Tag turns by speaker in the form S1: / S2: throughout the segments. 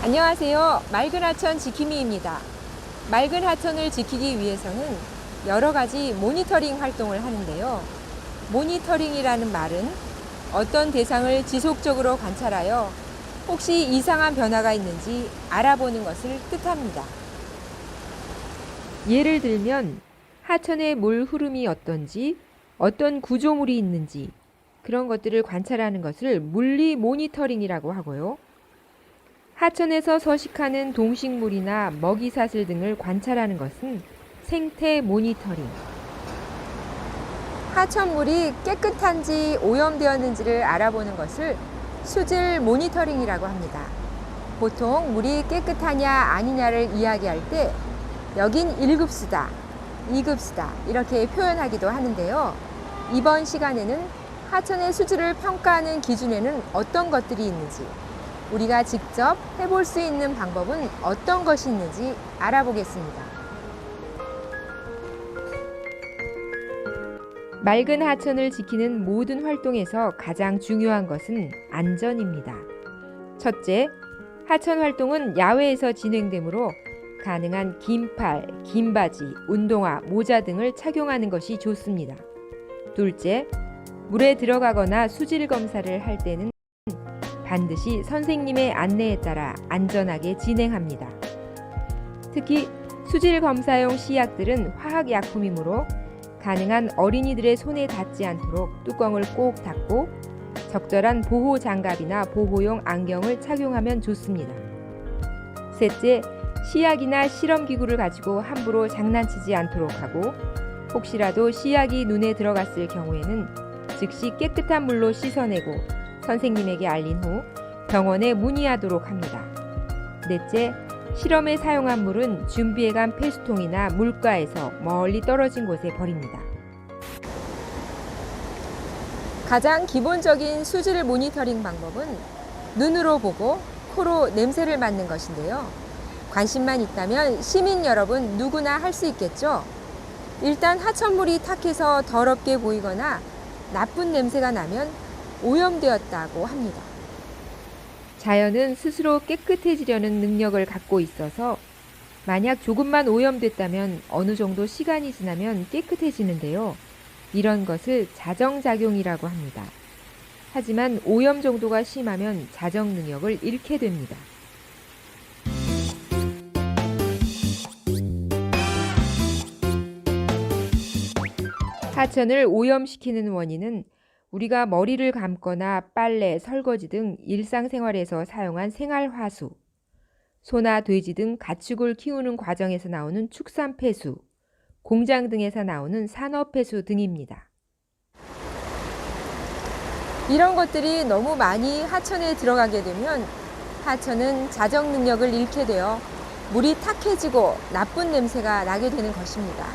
S1: 안녕하세요. 맑은 하천 지킴이입니다. 맑은 하천을 지키기 위해서는 여러 가지 모니터링 활동을 하는데요. 모니터링이라는 말은 어떤 대상을 지속적으로 관찰하여 혹시 이상한 변화가 있는지 알아보는 것을 뜻합니다. 예를 들면 하천의 물 흐름이 어떤지, 어떤 구조물이 있는지 그런 것들을 관찰하는 것을 물리 모니터링이라고 하고요. 하천에서 서식하는 동식물이나 먹이사슬 등을 관찰하는 것은 생태 모니터링. 하천물이 깨끗한지 오염되었는지를 알아보는 것을 수질 모니터링이라고 합니다. 보통 물이 깨끗하냐 아니냐를 이야기할 때 여긴 1급수다, 2급수다 이렇게 표현하기도 하는데요. 이번 시간에는 하천의 수질을 평가하는 기준에는 어떤 것들이 있는지, 우리가 직접 해볼 수 있는 방법은 어떤 것이 있는지 알아보겠습니다. 맑은 하천을 지키는 모든 활동에서 가장 중요한 것은 안전입니다. 첫째, 하천 활동은 야외에서 진행되므로 가능한 긴 팔, 긴 바지, 운동화, 모자 등을 착용하는 것이 좋습니다. 둘째, 물에 들어가거나 수질 검사를 할 때는 반드시 선생님의 안내에 따라 안전하게 진행합니다. 특히 수질 검사용 시약들은 화학약품이므로 가능한 어린이들의 손에 닿지 않도록 뚜껑을 꼭 닫고 적절한 보호 장갑이나 보호용 안경을 착용하면 좋습니다. 셋째, 시약이나 실험기구를 가지고 함부로 장난치지 않도록 하고 혹시라도 시약이 눈에 들어갔을 경우에는 즉시 깨끗한 물로 씻어내고 선생님에게 알린 후 병원에 문의하도록 합니다. 넷째, 실험에 사용한 물은 준비해간 폐수통이나 물가에서 멀리 떨어진 곳에 버립니다. 가장 기본적인 수질 모니터링 방법은 눈으로 보고 코로 냄새를 맡는 것인데요. 관심만 있다면 시민 여러분 누구나 할 수 있겠죠? 일단 하천물이 탁해서 더럽게 보이거나 나쁜 냄새가 나면 오염되었다고 합니다. 자연은 스스로 깨끗해지려는 능력을 갖고 있어서 만약 조금만 오염됐다면 어느 정도 시간이 지나면 깨끗해지는데요. 이런 것을 자정작용이라고 합니다. 하지만 오염 정도가 심하면 자정 능력을 잃게 됩니다. 하천을 오염시키는 원인은 우리가 머리를 감거나 빨래, 설거지 등 일상생활에서 사용한 생활화수, 소나 돼지 등 가축을 키우는 과정에서 나오는 축산폐수, 공장 등에서 나오는 산업폐수 등입니다. 이런 것들이 너무 많이 하천에 들어가게 되면 하천은 자정 능력을 잃게 되어 물이 탁해지고 나쁜 냄새가 나게 되는 것입니다.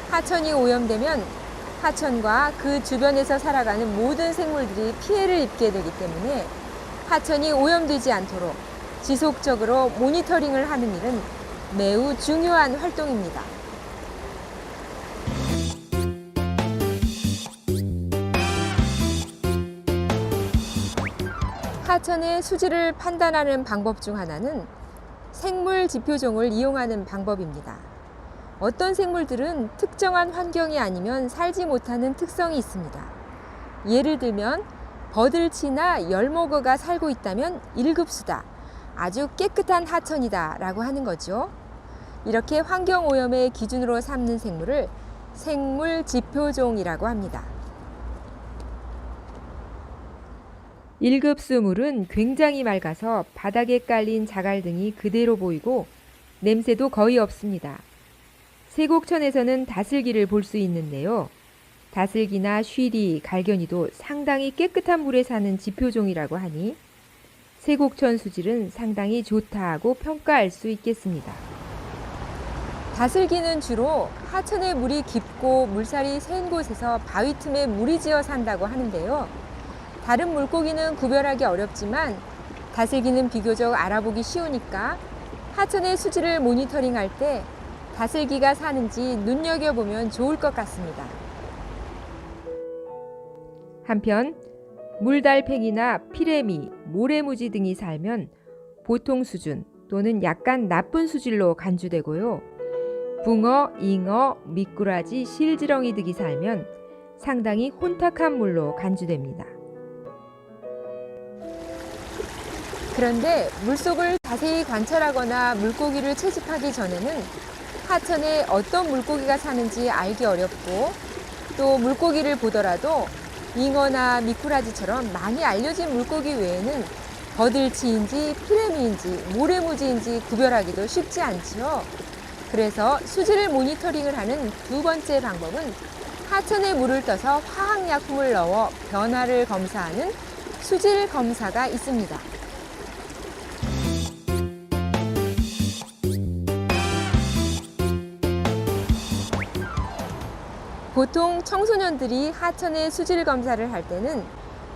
S1: 하천이 오염되면 하천과 그 주변에서 살아가는 모든 생물들이 피해를 입게 되기 때문에 하천이 오염되지 않도록 지속적으로 모니터링을 하는 일은 매우 중요한 활동입니다. 하천의 수질을 판단하는 방법 중 하나는 생물 지표종을 이용하는 방법입니다. 어떤 생물들은 특정한 환경이 아니면 살지 못하는 특성이 있습니다. 예를 들면 버들치나 열목어가 살고 있다면 1급수다, 아주 깨끗한 하천이다 라고 하는 거죠. 이렇게 환경오염의 기준으로 삼는 생물을 생물지표종이라고 합니다. 1급수 물은 굉장히 맑아서 바닥에 깔린 자갈 등이 그대로 보이고 냄새도 거의 없습니다. 세곡천에서는 다슬기를 볼 수 있는데요. 다슬기나 쉬리, 갈견이도 상당히 깨끗한 물에 사는 지표종이라고 하니 세곡천 수질은 상당히 좋다 하고 평가할 수 있겠습니다. 다슬기는 주로 하천의 물이 깊고 물살이 센 곳에서 바위 틈에 무리 지어 산다고 하는데요. 다른 물고기는 구별하기 어렵지만 다슬기는 비교적 알아보기 쉬우니까 하천의 수질을 모니터링할 때 다슬기가 사는지 눈여겨보면 좋을 것 같습니다. 한편 물달팽이나 피래미, 모래무지 등이 살면 보통 수준 또는 약간 나쁜 수질로 간주되고요. 붕어, 잉어, 미꾸라지, 실지렁이 등이 살면 상당히 혼탁한 물로 간주됩니다. 그런데 물속을 자세히 관찰하거나 물고기를 채집하기 전에는 하천에 어떤 물고기가 사는지 알기 어렵고, 또 물고기를 보더라도 잉어나 미꾸라지처럼 많이 알려진 물고기 외에는 버들치인지 피래미인지 모래무지인지 구별하기도 쉽지 않지요. 그래서 수질을 모니터링을 하는 두 번째 방법은 하천에 물을 떠서 화학약품을 넣어 변화를 검사하는 수질 검사가 있습니다. 보통 청소년들이 하천의 수질 검사를 할 때는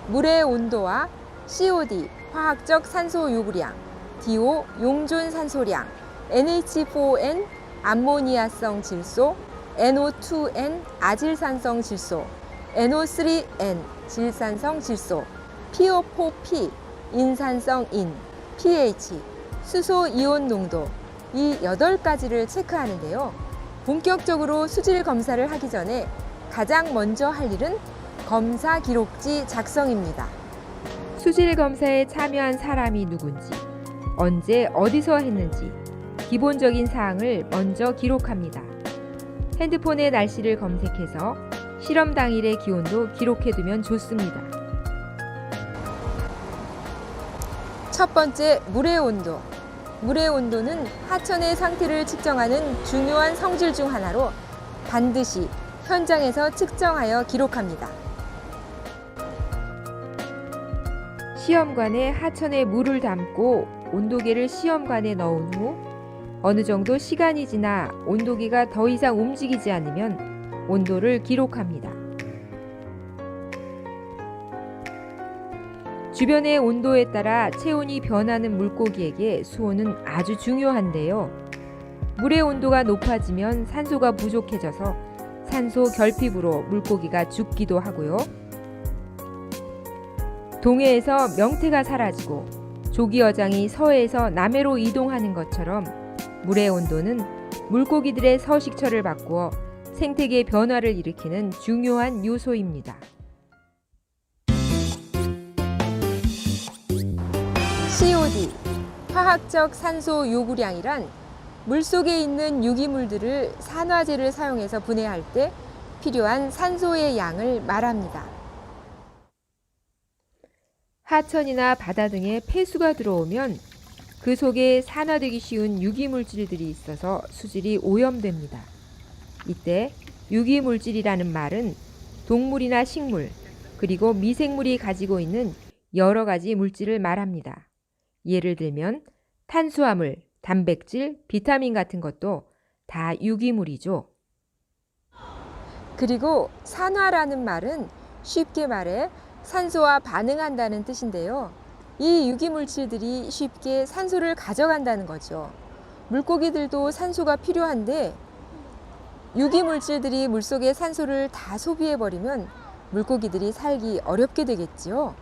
S1: 물의 온도와 COD, 화학적 산소 요구량, DO, 용존 산소량, NH4N, 암모니아성 질소, NO2N, 아질산성 질소, NO3N, 질산성 질소, PO4P, 인산성 인, pH, 수소 이온 농도, 이 8가지를 체크하는데요. 본격적으로 수질 검사를 하기 전에 가장 먼저 할 일은 검사 기록지 작성입니다. 수질 검사에 참여한 사람이 누군지, 언제 어디서 했는지 기본적인 사항을 먼저 기록합니다. 핸드폰에 날씨를 검색해서 실험 당일의 기온도 기록해두면 좋습니다. 첫 번째, 물의 온도. 물의 온도는 하천의 상태를 측정하는 중요한 성질 중 하나로 반드시 현장에서 측정하여 기록합니다. 시험관에 하천에 물을 담고 온도계를 시험관에 넣은 후 어느 정도 시간이 지나 온도계가 더 이상 움직이지 않으면 온도를 기록합니다. 주변의 온도에 따라 체온이 변하는 물고기에게 수온은 아주 중요한데요. 물의 온도가 높아지면 산소가 부족해져서 산소 결핍으로 물고기가 죽기도 하고요. 동해에서 명태가 사라지고 조기어장이 서해에서 남해로 이동하는 것처럼 물의 온도는 물고기들의 서식처를 바꾸어 생태계 변화를 일으키는 중요한 요소입니다. COD, 화학적 산소 요구량이란 물속에 있는 유기물들을 산화제를 사용해서 분해할 때 필요한 산소의 양을 말합니다. 하천이나 바다 등에 폐수가 들어오면 그 속에 산화되기 쉬운 유기물질들이 있어서 수질이 오염됩니다. 이때 유기물질이라는 말은 동물이나 식물, 그리고 미생물이 가지고 있는 여러 가지 물질을 말합니다. 예를 들면 탄수화물, 단백질, 비타민 같은 것도 다 유기물이죠. 그리고 산화라는 말은 쉽게 말해 산소와 반응한다는 뜻인데요. 이 유기물질들이 쉽게 산소를 가져간다는 거죠. 물고기들도 산소가 필요한데 유기물질들이 물속의 산소를 다 소비해버리면 물고기들이 살기 어렵게 되겠지요.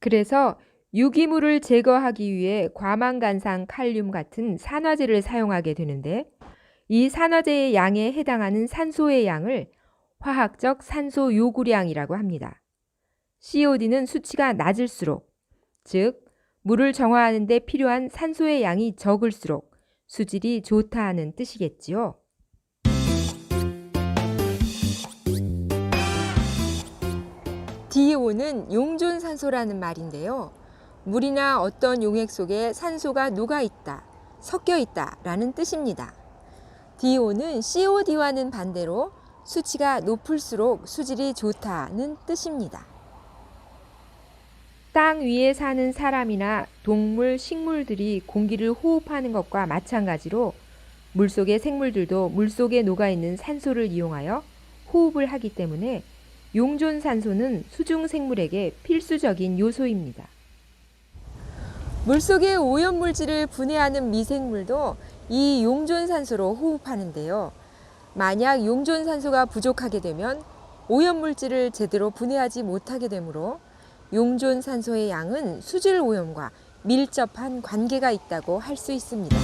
S1: 그래서 유기물을 제거하기 위해 과망간산 칼륨 같은 산화제를 사용하게 되는데 이 산화제의 양에 해당하는 산소의 양을 화학적 산소 요구량이라고 합니다. COD는 수치가 낮을수록, 즉 물을 정화하는 데 필요한 산소의 양이 적을수록 수질이 좋다는 뜻이겠지요. DO는 용존산소라는 말인데요. 물이나 어떤 용액 속에 산소가 녹아있다, 섞여있다 라는 뜻입니다. DO는 COD와는 반대로 수치가 높을수록 수질이 좋다는 뜻입니다. 땅 위에 사는 사람이나 동물, 식물들이 공기를 호흡하는 것과 마찬가지로 물속의 생물들도 물속에 녹아있는 산소를 이용하여 호흡을 하기 때문에 용존산소는 수중생물에게 필수적인 요소입니다. 물속의 오염물질을 분해하는 미생물도 이 용존산소로 호흡하는데요. 만약 용존산소가 부족하게 되면 오염물질을 제대로 분해하지 못하게 되므로 용존산소의 양은 수질 오염과 밀접한 관계가 있다고 할 수 있습니다.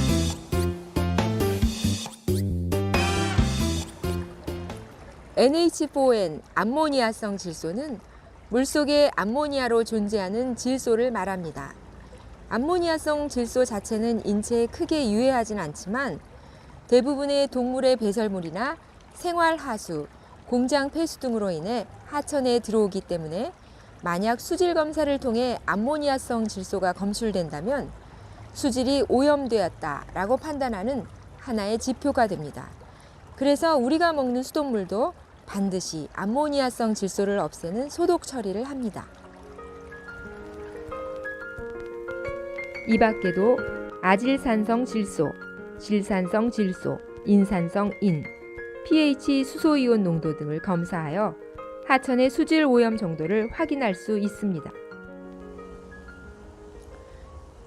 S1: NH4N, 암모니아성 질소는 물속의 암모니아로 존재하는 질소를 말합니다. 암모니아성 질소 자체는 인체에 크게 유해하진 않지만 대부분의 동물의 배설물이나 생활하수, 공장 폐수 등으로 인해 하천에 들어오기 때문에 만약 수질 검사를 통해 암모니아성 질소가 검출된다면 수질이 오염되었다라고 판단하는 하나의 지표가 됩니다. 그래서 우리가 먹는 수돗물도 반드시 암모니아성 질소를 없애는 소독 처리를 합니다. 이 밖에도 아질산성 질소, 질산성 질소, 인산성 인, pH 수소이온 농도 등을 검사하여 하천의 수질 오염 정도를 확인할 수 있습니다.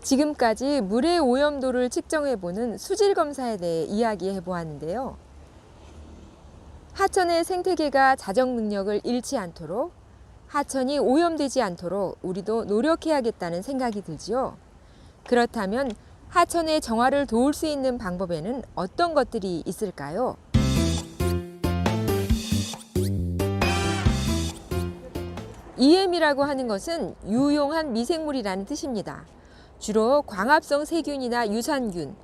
S1: 지금까지 물의 오염도를 측정해보는 수질 검사에 대해 이야기해 보았는데요. 하천의 생태계가 자정 능력을 잃지 않도록, 하천이 오염되지 않도록 우리도 노력해야겠다는 생각이 들지요. 그렇다면 하천의 정화를 도울 수 있는 방법에는 어떤 것들이 있을까요? EM이라고 하는 것은 유용한 미생물이라는 뜻입니다. 주로 광합성 세균이나 유산균,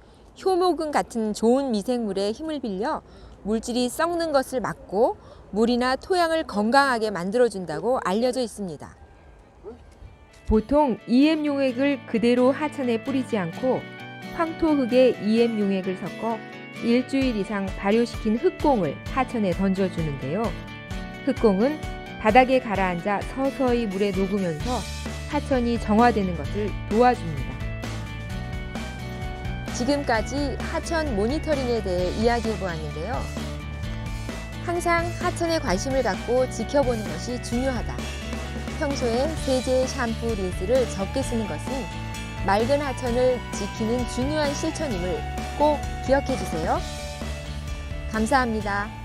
S1: 효모균 같은 좋은 미생물의 힘을 빌려 물질이 썩는 것을 막고 물이나 토양을 건강하게 만들어준다고 알려져 있습니다. 보통 EM 용액을 그대로 하천에 뿌리지 않고 황토흙에 EM 용액을 섞어 일주일 이상 발효시킨 흙공을 하천에 던져주는데요. 흙공은 바닥에 가라앉아 서서히 물에 녹으면서 하천이 정화되는 것을 도와줍니다. 지금까지 하천 모니터링에 대해 이야기해 보았는데요. 항상 하천에 관심을 갖고 지켜보는 것이 중요하다. 평소에 세제, 샴푸, 린스를 적게 쓰는 것은 맑은 하천을 지키는 중요한 실천임을 꼭 기억해 주세요. 감사합니다.